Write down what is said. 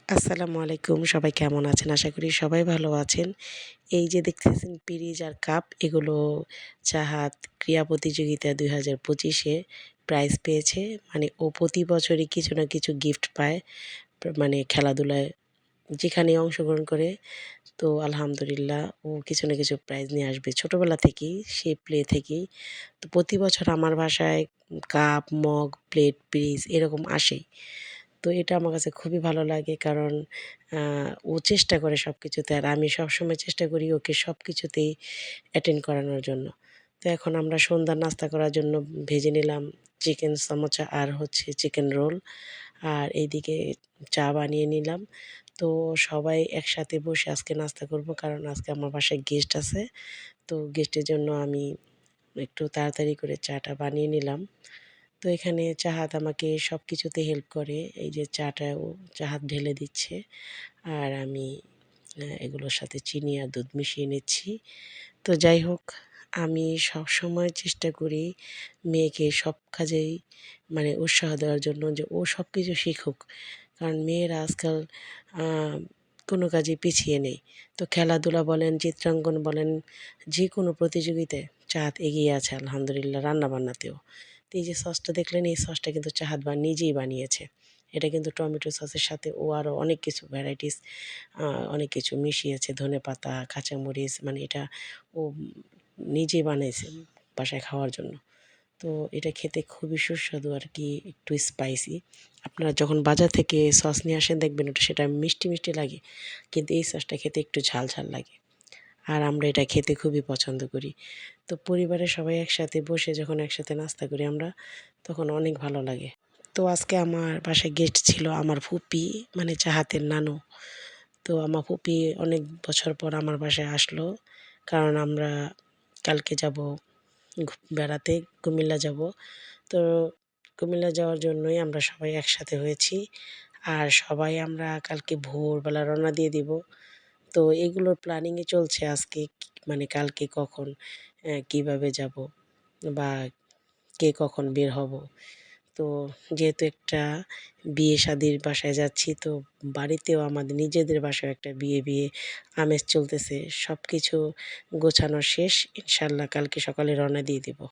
আসসালামু আলাইকুম, সবাই কেমন আছেন? আশা করি সবাই ভালো আছেন। এই যে দেখতেছেন পিরিচ আর কাপ, এগুলো চাহাত ক্রীড়া প্রতিযোগিতা 2025-এ প্রাইজ পেয়েছে। মানে ও প্রতি বছরই কিছু না কিছু গিফট পায়। মানে খেলাধুলায় যেখানেই অংশগ্রহণ করে, তো আলহামদুলিল্লাহ ও কিছু না কিছু প্রাইজ নিয়ে আসবে। ছোটোবেলা থেকেই, সে প্লে থেকেই। তো প্রতি বছর আমার বাসায় কাপ, মগ, প্লেট, পিরিচ এরকম আসেই। তো এটা আমার কাছে খুবই ভালো লাগে, কারণ ও চেষ্টা করে সব কিছুতে, আর আমি সবসময় চেষ্টা করি ওকে সব কিছুতেই অ্যাটেন্ড করানোর জন্য। তো এখন আমরা সন্ধ্যার নাস্তা করার জন্য ভেজে নিলাম চিকেন সমোসা আর হচ্ছে চিকেন রোল, আর এইদিকে চা বানিয়ে নিলাম। তো সবাই একসাথে বসে আজকে নাস্তা করব, কারণ আজকে আমার বাসায় গেস্ট আছে। তো গেস্টের জন্য আমি একটু তাড়াতাড়ি করে চাটা বানিয়ে নিলাম। তো এখানে চাহাত আমাকে সব কিছুতে হেল্প করে। এই যে চাটাও চাহাত ঢেলে দিচ্ছে, আর আমি এগুলোর সাথে চিনি আর দুধ মিশিয়ে নিচ্ছি। তো যাই হোক, আমি সবসময় চেষ্টা করি মেয়েকে সব কাজেই মানে উৎসাহ দেওয়ার জন্য, যে ও সব কিছু শিখুক। কারণ মেয়েরা আজকাল আ কোনো কাজে পিছিয়ে নেই। তো খেলাধুলা বলেন, চিত্রাঙ্কন বলেন, যেকোনো প্রতিযোগিতায় চাহাত এগিয়ে আছে আলহামদুলিল্লাহ, রান্নাবান্নাতেও। তো এই যে সসটা দেখলেন, এই সসটা কিন্তু চাহাত নিজেই বানিয়েছে। এটা কিন্তু টমেটো সসের সাথে ও আরও অনেক কিছু ভ্যারাইটিস অনেক কিছু মিশিয়েছে, ধনেপাতা, কাঁচামরিচ, মানে এটা ও নিজেই বানাইছে বাসায় খাওয়ার জন্য। তো এটা খেতে খুবই সুস্বাদু আর কি, একটু স্পাইসি। আপনারা যখন বাজার থেকে সস নিয়ে আসেন দেখবেন ওটা সেটা মিষ্টি, মিষ্টি লাগে। কিন্তু এই সসটা খেতে একটু ঝাল, ঝাল লাগে। আর আমরা এটা খেতে খুবই পছন্দ করি। তো পরিবারের সবাই একসাথে বসে যখন একসাথে নাস্তা করি আমরা, তখন অনেক ভালো লাগে। তো আজকে আমার বাসায় গেস্ট ছিল আমার ফুপি, মানে চাহাতের নানু। তো আমার ফুপি অনেক বছর পর আমার বাসায় আসলো, কারণ আমরা কালকে যাব বেড়াতে, কুমিল্লা যাব। তো কুমিল্লা যাওয়ার জন্যই আমরা সবাই একসাথে হয়েছি। আর সবাই আমরা কালকে ভোরবেলা রওনা দিয়ে দিব। তো এগুলোর প্ল্যানিংয়ে চলছে আজকে, মানে কালকে কখন কীভাবে যাব, বা কে কখন বের হব। তো যেহেতু একটা বিয়ে-শাদির বাসায় যাচ্ছি, তো বাড়িতেও আমাদের নিজেদের বাসায়ও একটা বিয়ে আমেজ চলতেছে। সব কিছু গোছানো শেষ। ইনশাআল্লাহ কালকে সকালে রওনা দিয়ে দিব।